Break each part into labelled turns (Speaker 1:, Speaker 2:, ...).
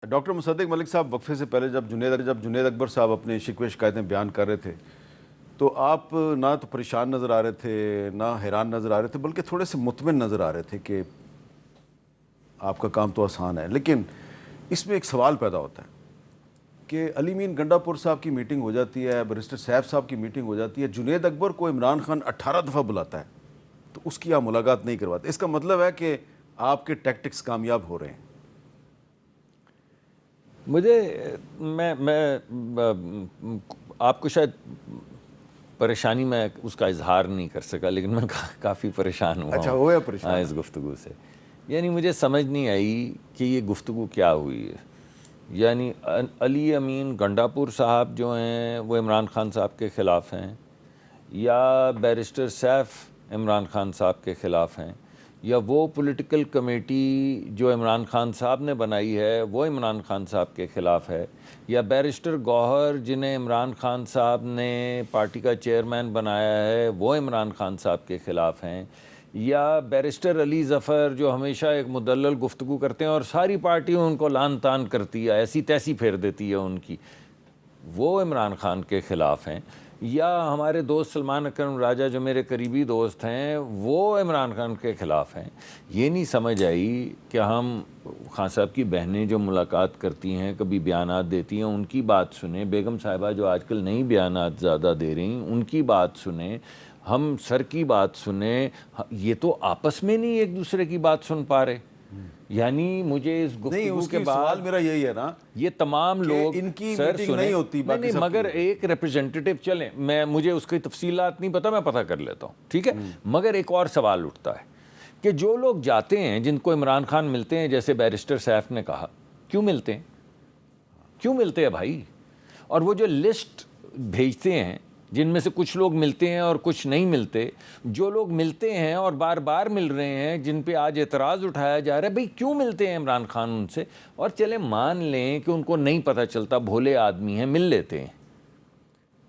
Speaker 1: Doctor مصدق ملک صاحب وقفے سے پہلے جب جنید اکبر صاحب اپنے شکوے شکایتیں بیان کر رہے تھے تو آپ نہ تو پریشان نظر آ رہے تھے نہ حیران نظر آ رہے تھے بلکہ تھوڑے سے مطمئن نظر آ رہے تھے کہ آپ کا کام تو آسان ہے. لیکن اس میں ایک سوال پیدا ہوتا ہے کہ علی امین گنڈا پور صاحب کی میٹنگ ہو جاتی ہے, بیرسٹر سیف صاحب کی میٹنگ ہو جاتی ہے, جنید اکبر کو عمران خان 18 دفعہ بلاتا ہے تو اس کی آپ ملاقات نہیں کرواتے. اس کا مطلب ہے کہ آپ کے ٹیکٹکس کامیاب ہو رہے ہیں.
Speaker 2: میں آپ کو شاید پریشانی میں اس کا اظہار نہیں کر سکا, لیکن میں کافی پریشان ہوا.
Speaker 1: اچھا ہو پریشان
Speaker 2: اس گفتگو سے, یعنی مجھے سمجھ نہیں آئی کہ یہ گفتگو کیا ہوئی ہے. یعنی علی امین گنڈا پور صاحب جو ہیں وہ عمران خان صاحب کے خلاف ہیں, یا بیرسٹر سیف عمران خان صاحب کے خلاف ہیں, یا وہ پولیٹیکل کمیٹی جو عمران خان صاحب نے بنائی ہے وہ عمران خان صاحب کے خلاف ہے, یا بیرسٹر گوہر جنہیں عمران خان صاحب نے پارٹی کا چیئرمین بنایا ہے وہ عمران خان صاحب کے خلاف ہیں, یا بیرسٹر علی ظفر جو ہمیشہ ایک مدلل گفتگو کرتے ہیں اور ساری پارٹی ان کو لان تان کرتی ہے, ایسی تیسی پھیر دیتی ہے ان کی, وہ عمران خان کے خلاف ہیں, یا ہمارے دوست سلمان اکرم راجہ جو میرے قریبی دوست ہیں وہ عمران خان کے خلاف ہیں. یہ نہیں سمجھ آئی کہ ہم خان صاحب کی بہنیں جو ملاقات کرتی ہیں کبھی بیانات دیتی ہیں ان کی بات سنیں, بیگم صاحبہ جو آج کل نئی بیانات زیادہ دے رہی ہیں ان کی بات سنیں, ہم سر کی بات سنیں. یہ تو آپس میں نہیں ایک دوسرے کی بات سن پا رہے. یعنی مجھے اس گفتگو کے بعد
Speaker 1: سوال میرا یہی ہے نا,
Speaker 2: یہ تمام لوگ
Speaker 1: ان کی
Speaker 2: سر
Speaker 1: میٹنگ نہیں ہوتی
Speaker 2: نہیں, مگر ایک ریپرزینٹیٹیو چلیں, مجھے اس کی تفصیلات نہیں پتا, میں پتہ کر لیتا ہوں, ٹھیک ہے. مگر ایک اور سوال اٹھتا ہے کہ جو لوگ جاتے ہیں جن کو عمران خان ملتے ہیں, جیسے بیرسٹر سیف نے کہا, کیوں ملتے ہیں بھائی؟ اور وہ جو لسٹ بھیجتے ہیں جن میں سے کچھ لوگ ملتے ہیں اور کچھ نہیں ملتے, جو لوگ ملتے ہیں اور بار بار مل رہے ہیں جن پہ آج اعتراض اٹھایا جا رہا ہے, بھئی کیوں ملتے ہیں عمران خان ان سے؟ اور چلیں مان لیں کہ ان کو نہیں پتہ چلتا, بھولے آدمی ہیں, مل لیتے ہیں,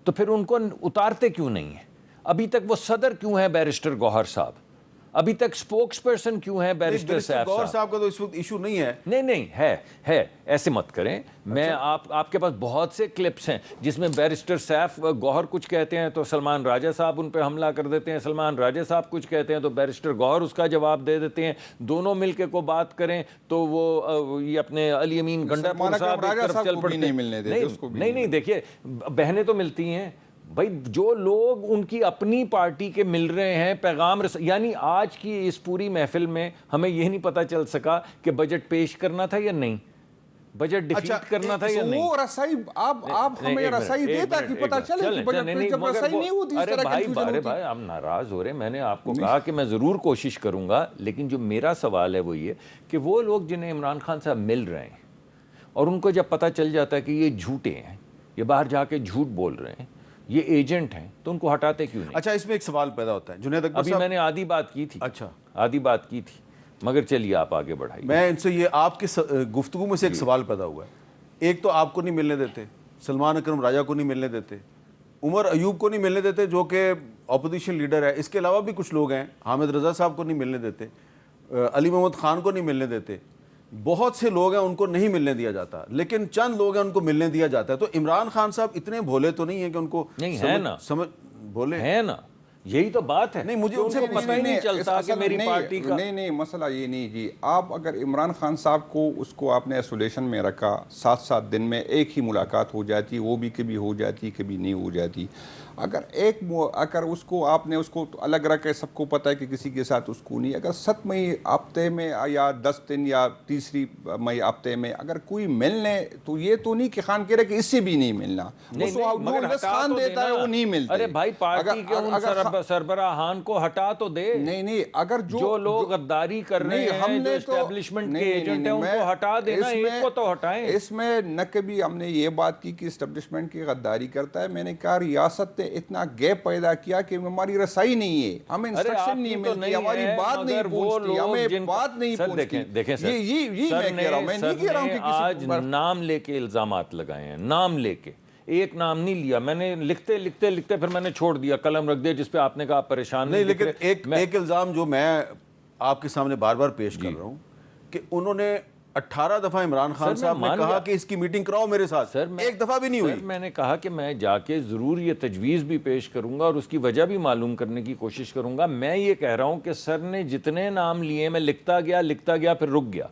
Speaker 2: تو پھر ان کو اتارتے کیوں نہیں ہیں؟ ابھی تک وہ صدر کیوں ہیں بیرسٹر گوہر صاحب؟ ابھی تک سپوکس پرسن کیوں ہے بیرسٹر سیف
Speaker 1: گوہر صاحب کا تو اس وقت ایشو نہیں ہے.
Speaker 2: نہیں ہے, ایسے مت کریں. میں آپ کے پاس بہت سے کلپس ہیں جس میں بیرسٹر سیف گوہر کچھ کہتے ہیں تو سلمان راجہ صاحب ان پہ حملہ کر دیتے ہیں, سلمان راجہ صاحب کچھ کہتے ہیں تو بیرسٹر گوہر اس کا جواب دے دیتے ہیں, دونوں مل کے کو بات کریں تو وہ یہ اپنے علی امین گنڈا پور صاحب ایک طرف چل پڑتے ہیں. نہیں دیکھیے, بہنیں تو ملتی ہیں بھائی, جو لوگ ان کی اپنی پارٹی کے مل رہے ہیں پیغام یعنی آج کی اس پوری محفل میں ہمیں یہ نہیں پتا چل سکا کہ بجٹ پیش کرنا تھا یا نہیں, بجٹ ڈیفیٹ کرنا تھا یا نہیں.
Speaker 3: وہ رسائی آپ ہمیں رسائی دے تاکہ پتہ چلے کہ بجٹ پیش جب رسائی نہیں ہوتی اس طرح کنفیوژن ہوتی.
Speaker 2: بھائی آپ ناراض ہو رہے ہیں, میں نے آپ کو کہا کہ میں ضرور کوشش کروں گا, لیکن جو میرا سوال ہے وہ یہ کہ وہ لوگ جنہیں عمران خان صاحب مل رہے ہیں اور ان کو جب پتہ چل جاتا ہے کہ یہ جھوٹے ہیں, یہ باہر جا کے جھوٹ بول رہے ہیں, یہ ایجنٹ ہیں, تو ان کو ہٹاتے کیوں نہیں؟
Speaker 1: اچھا, اس میں ایک سوال پیدا ہوتا ہے جنید اکبر
Speaker 2: ابھی میں نے آدھی بات کی تھی.
Speaker 1: اچھا,
Speaker 2: آدھی بات کی تھی, مگر چلیے آپ آگے بڑھائیے.
Speaker 1: میں ان سے یہ آپ کے گفتگو میں سے ایک سوال پیدا ہوا ہے. ایک تو آپ کو نہیں ملنے دیتے, سلمان اکرم راجہ کو نہیں ملنے دیتے, عمر ایوب کو نہیں ملنے دیتے جو کہ اپوزیشن لیڈر ہے, اس کے علاوہ بھی کچھ لوگ ہیں, حامد رضا صاحب کو نہیں ملنے دیتے, علی محمد خان کو نہیں ملنے دیتے, بہت سے لوگ ہیں ان کو نہیں ملنے دیا جاتا, لیکن چند لوگ ہیں ان کو ملنے دیا جاتا ہے. تو عمران خان صاحب اتنے بھولے تو نہیں ہیں کہ ان کو
Speaker 2: نہیں ہے نا,
Speaker 1: بھولے
Speaker 2: ہے نا, یہی تو بات ہے.
Speaker 1: نہیں, مجھے ان سے
Speaker 2: پتہ ہی نہیں چلتا کہ میری پارٹی کا
Speaker 3: نہیں مسئلہ یہ نہیں جی. آپ اگر عمران خان صاحب کو اس کو آپ نے ایسولیشن میں رکھا, 7 دن میں ایک ہی ملاقات ہو جاتی, وہ بھی کبھی ہو جاتی کبھی نہیں ہو جاتی. اگر اس کو آپ نے اس کو الگ رکھے, سب کو پتہ ہے کہ کسی کے ساتھ اس کو نہیں, اگر 7 مئی ہفتے میں یا 10 دن یا 3 مئی ہفتے میں اگر کوئی ملنے, تو یہ تو نہیں کہ خان کہہ رہے کہ اس سے بھی نہیں ملنا, خان دیتا ہے وہ نہیں ملتے.
Speaker 2: ارے بھائی پارٹی کے ان سربراہان کو ہٹا تو دے.
Speaker 3: نہیں اگر
Speaker 2: جو لوگ غداری کر رہے ہیں, جو اسٹیبلشمنٹ کے ایجنٹ ہیں, ان کو ہٹا دینا, ایک کو تو ہٹائیں.
Speaker 3: اس میں نہ کبھی ہم نے یہ بات کی کہ اسٹیبلشمنٹ کی غداری کرتا ہے. میں نے کہا ریاست اتنا گیپ پیدا کیا کہ ہماری رسائی نہیں ہے, ہمیں انسٹرکشن نہیں ملتی, ہماری بات نہیں پوچھتی, ہمیں بات نہیں پوچھتی.
Speaker 2: دیکھیں سر, سر نے آج نام لے کے الزامات لگائے ہیں, نام لے کے. ایک نام نہیں لیا میں نے, لکھتے پھر میں نے چھوڑ دیا, قلم رکھ دیا, جس پہ آپ نے کہا پریشان
Speaker 1: نہیں. لیکن ایک الزام جو میں آپ کے سامنے بار بار پیش کر رہا ہوں کہ انہوں نے 18 دفعہ عمران خان
Speaker 2: سر، میں
Speaker 1: صاحب نے
Speaker 2: مان
Speaker 1: کہا
Speaker 2: گیا
Speaker 1: کہ اس کی میٹنگ کراؤ میرے ساتھ،
Speaker 2: سر
Speaker 1: ایک دفعہ بھی نہیں ہوئی.
Speaker 2: سر میں نے کہا کہ میں جا کے ضرور یہ تجویز بھی پیش کروں گا اور اس کی وجہ بھی معلوم کرنے کی کوشش کروں گا. میں یہ کہہ رہا ہوں کہ سر نے جتنے نام لیے میں لکھتا گیا پھر رک گیا.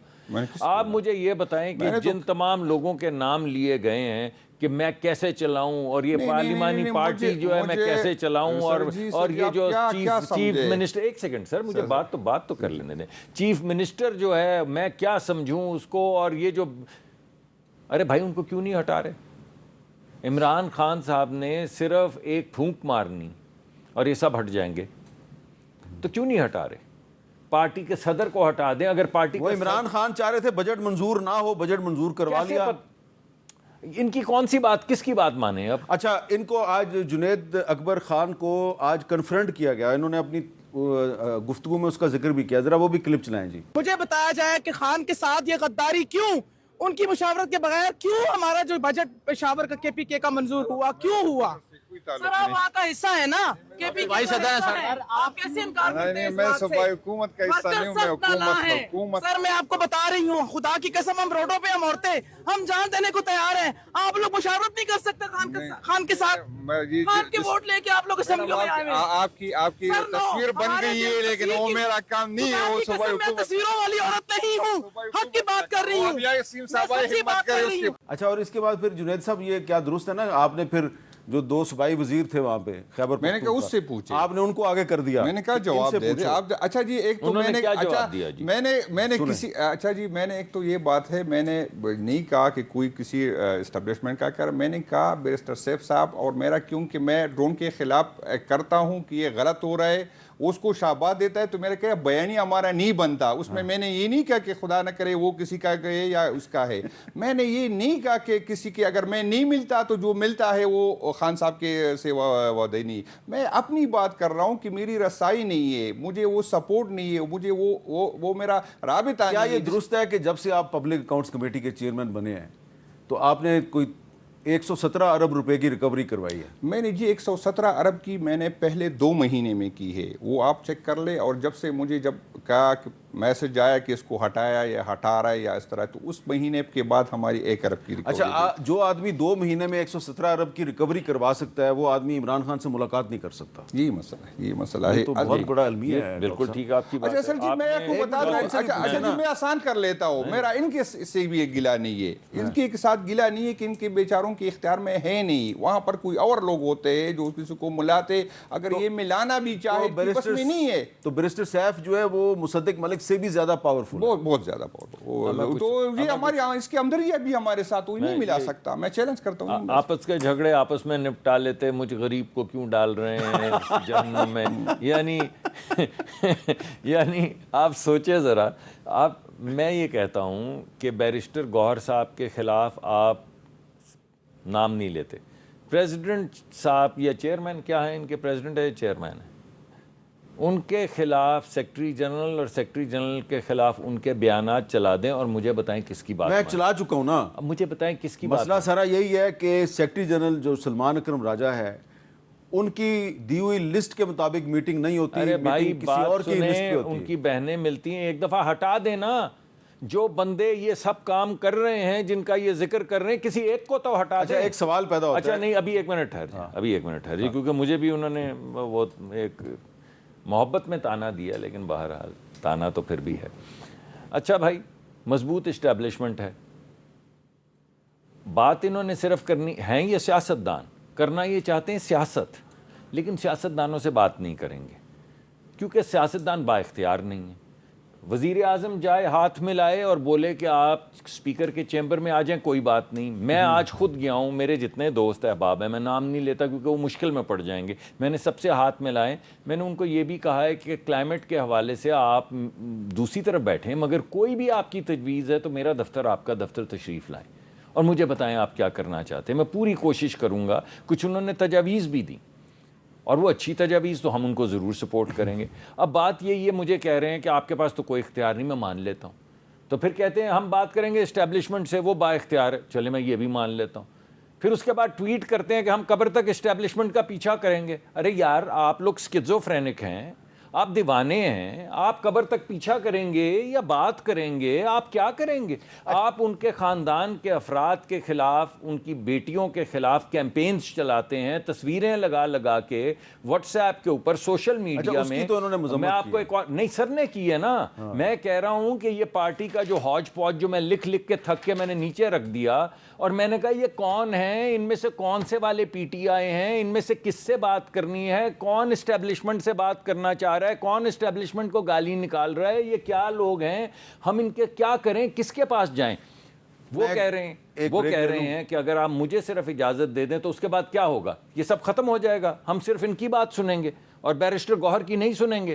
Speaker 2: آپ مجھے یہ بتائیں کہ جن تمام لوگوں کے نام لیے گئے ہیں کہ میں کیسے چلاؤں اور یہ پارلیمانی پارٹی جو ہے میں کیسے چلاؤں اور یہ جو چیف منسٹر، ایک سیکنڈ سر مجھے بات تو کر لینے دیں. چیف منسٹر جو ہے میں کیا سمجھوں اس کو، اور یہ جو ارے بھائی ان کو کیوں نہیں ہٹا رہے؟ عمران خان صاحب نے صرف ایک پھونک مارنی اور یہ سب ہٹ جائیں گے، تو کیوں نہیں ہٹا رہے؟ پارٹی کے صدر کو ہٹا دیں. اگر پارٹی
Speaker 1: وہ عمران خان چاہ رہے تھے بجٹ منظور نہ ہو، بجٹ منظور کروا لیا.
Speaker 2: ان کی کون سی بات، کس کی بات مانے اب؟
Speaker 1: اچھا، ان کو آج جنید اکبر خان کو آج کنفرنٹ کیا گیا، انہوں نے اپنی گفتگو میں اس کا ذکر بھی کیا. ذرا وہ بھی کلپ چلائیں جی.
Speaker 4: مجھے بتایا جائے کہ خان کے ساتھ یہ غداری کیوں، ان کی مشاورت کے بغیر کیوں ہمارا جو بجٹ پشاور کا کے پی کے کا منظور ہوا، کیوں ہوا؟ سر آپ وہاں کا حصہ ہے نا، کے پی کے کا حصہ ہے، آپ کیسے انکار کرتے ہیں اس بات سے؟
Speaker 3: میں صوبائی حکومت کا حصہ نہیں ہوں، میں حکومت.
Speaker 4: سر میں آپ کو بتا رہی ہوں، خدا کی قسم ہم روڈوں پہ ہم عورتیں ہم جان دینے کو تیار ہیں. آپ لوگ مشاورت نہیں کر سکتے خان کے ساتھ؟ خان کے ووٹ لے کے آپ لوگ اسمبلیوں میں آئے ہیں.
Speaker 3: آپ کی تصویر بن گئی ہے، لیکن وہ میرا کام نہیں ہے. وہ صوبائی
Speaker 4: میں
Speaker 3: حکومت
Speaker 4: تصویروں والی عورت نہیں ہوں، حق کی بات کر رہی ہوں،
Speaker 3: یاسین صاحب ہمت کرے اس کی.
Speaker 1: اچھا، اور اس کے بعد پھر جنید صاحب یہ کیا درست ہے نا، آپ نے پھر جو 2 صوبائی وزیر تھے وہاں پہ خیبر
Speaker 3: میں نے کہا اس سے پوچھے،
Speaker 1: آپ نے ان کو آگے کر دیا.
Speaker 3: میں نے کہا جواب دے دے آپ. اچھا جی، ایک تو میں نے اچھا جی میں نے ایک تو یہ بات ہے، میں نے نہیں کہا کہ کوئی کسی اسٹیبلشمنٹ کا کر، میں نے کہا بیرسٹر سیف صاحب اور میرا کیونکہ میں ڈرون کے خلاف کرتا ہوں کہ یہ غلط ہو رہا ہے، اس کو شاباش دیتا ہے، تو میرا کہا بیانی ہمارا نہیں بنتا. اس میں نے یہ نہیں کہا کہ خدا نہ کرے وہ کسی کا ہے یا اس کا ہے. میں نے یہ نہیں کہا کہ کسی کے اگر میں نہیں ملتا تو جو ملتا ہے وہ خان صاحب کے سے وعدے نہیں. میں اپنی بات کر رہا ہوں کہ میری رسائی نہیں ہے، مجھے وہ سپورٹ نہیں ہے، مجھے وہ میرا رابطہ نہیں ہے.
Speaker 1: کیا یہ درست ہے کہ جب سے آپ پبلک اکاؤنٹس کمیٹی کے چیئرمین بنے ہیں تو آپ نے کوئی 117 ارب روپے کی ریکوری کروائی ہے؟
Speaker 3: میں نے جی 117 ارب کی میں نے پہلے 2 مہینے میں کی ہے، وہ آپ چیک کر لیں. اور جب سے مجھے جب کہا کہ میسج آیا کہ اس کو ہٹایا یا ہٹا رہا ہے یا اس طرح، تو اس مہینے کے بعد ہماری 1 ارب کی ریکوری.
Speaker 1: اچھا، جو آدمی 2 مہینے میں 117 ارب کی ریکوری کروا سکتا ہے وہ آدمی عمران خان سے ملاقات نہیں کر سکتا.
Speaker 3: یہ مسئلہ ہے
Speaker 1: تو بہت بڑا المیہ ہے.
Speaker 2: بالکل ٹھیک آپ کی بات.
Speaker 3: اچھا سر جی میں آپ کو بتا دوں، اچھا جی میں آسان کر لیتا ہوں، میرا ان کے سے بھی ایک گلہ نہیں ہے، ان کے ساتھ گلہ نہیں ہے کہ ان کے بیچاروں کے اختیار میں ہے نہیں. وہاں پر کوئی اور لوگ ہوتے ہیں جو کسی کو ملاتے، اگر یہ ملانا بھی چاہے بس میں نہیں ہے.
Speaker 1: تو بیرسٹر سیف جو ہے وہ مصدق ملک سے بھی زیادہ پاورفل،
Speaker 3: بہت زیادہ پاورفل. تو یہ ہمارے یہاں اس کے اندر ہی ابھی ہمارے ساتھ نہیں ملا سکتا. میں چیلنج کرتا ہوں،
Speaker 2: آپس کے جھگڑے آپس میں نپٹا لیتے، مجھ غریب کو کیوں ڈال رہے ہیں جہنم میں. یعنی آپ سوچے ذرا. میں یہ کہتا ہوں کہ بیرسٹر گوہر صاحب کے خلاف آپ نام نہیں لیتے. پریزیڈنٹ صاحب یا چیئرمین کیا ہیں ان کے، پریزیڈنٹ ہے چیئرمین ہے، ان کے خلاف سیکرٹری جنرل اور سیکرٹری جنرل کے خلاف ان کے بیانات چلا دیں اور مجھے بتائیں کس کی بات.
Speaker 1: میں چلا چکا ہوں نا.
Speaker 2: مجھے بتائیں کس کی بات.
Speaker 1: مسئلہ سارا یہی ہے کہ سیکرٹری جنرل جو سلمان اکرم راجہ ہے، ان کی دی ہوئی لسٹ کے مطابق میٹنگ نہیں ہوتی.
Speaker 2: ارے بھائی
Speaker 1: کسی اور کی لسٹ پہ ہوتی ہے.
Speaker 2: ان کی بہنیں ملتی ہیں، ایک دفعہ ہٹا دینا. جو بندے یہ سب کام کر رہے ہیں، جن کا یہ ذکر کر رہے ہیں، کسی ایک کو تو ہٹا دیں.
Speaker 1: ایک سوال پیدا ہوتا ہے.
Speaker 2: اچھا نہیں، ابھی 1 منٹ ٹھہر کیونکہ مجھے بھی انہوں نے وہ ایک محبت میں تانا دیا، لیکن بہرحال تانا تو پھر بھی ہے. اچھا بھائی، مضبوط اسٹیبلشمنٹ ہے. بات انہوں نے صرف کرنی ہے، یہ سیاستدان کرنا یہ چاہتے ہیں سیاست، لیکن سیاستدانوں سے بات نہیں کریں گے کیونکہ سیاستدان با اختیار نہیں ہیں. وزیر اعظم جائے ہاتھ ملائے اور بولے کہ آپ اسپیکر کے چیمبر میں آ جائیں، کوئی بات نہیں. میں آج خود گیا ہوں، میرے جتنے دوست احباب ہیں، میں نام نہیں لیتا کیونکہ وہ مشکل میں پڑ جائیں گے، میں نے سب سے ہاتھ ملائے. میں نے ان کو یہ بھی کہا ہے کہ کلائمیٹ کے حوالے سے آپ دوسری طرف بیٹھیں، مگر کوئی بھی آپ کی تجویز ہے تو میرا دفتر، آپ کا دفتر تشریف لائیں اور مجھے بتائیں آپ کیا کرنا چاہتے ہیں. میں پوری کوشش کروں گا. کچھ انہوں نے تجاویز بھی دی اور وہ اچھی تجاویز، تو ہم ان کو ضرور سپورٹ کریں گے. اب بات یہ مجھے کہہ رہے ہیں کہ آپ کے پاس تو کوئی اختیار نہیں. میں مان لیتا ہوں. تو پھر کہتے ہیں ہم بات کریں گے اسٹیبلشمنٹ سے، وہ با اختیار ہے. چلے میں یہ بھی مان لیتا ہوں. پھر اس کے بعد ٹویٹ کرتے ہیں کہ ہم قبر تک اسٹیبلشمنٹ کا پیچھا کریں گے. ارے یار، آپ لوگ سکیزوفرینک ہیں. آپ دیوانے ہیں, آپ قبر تک پیچھا کریں گے یا بات کریں گے, آپ کیا کریں گے؟ آپ ان کے خاندان کے افراد کے خلاف, ان کی بیٹیوں کے خلاف کیمپینز چلاتے ہیں, تصویریں لگا لگا کے واٹس ایپ کے اوپر, سوشل میڈیا میں.
Speaker 1: تو انہوں نے مذمت
Speaker 2: میں آپ کو ایک اور نہیں سر نے کی ہے نا, میں کہہ رہا ہوں کہ یہ پارٹی کا جو ہودج پوج جو میں لکھ کے تھک کے میں نے نیچے رکھ دیا, اور میں نے کہا یہ کون ہیں, ان میں سے کون سے والے پی ٹی آئی ہیں, ان میں سے کس سے بات کرنی ہے, کون اسٹیبلشمنٹ سے بات کرنا چاہ رہا ہے, کون اسٹیبلشمنٹ کو گالی نکال رہا ہے, یہ کیا لوگ ہیں, ہم ان کے کیا کریں, کس کے پاس جائیں؟ وہ کہہ رہے ہیں کہ اگر آپ مجھے صرف اجازت دے دیں تو اس کے بعد کیا ہوگا, یہ سب ختم ہو جائے گا, ہم صرف ان کی بات سنیں گے اور بیرسٹر گوہر کی نہیں سنیں گے.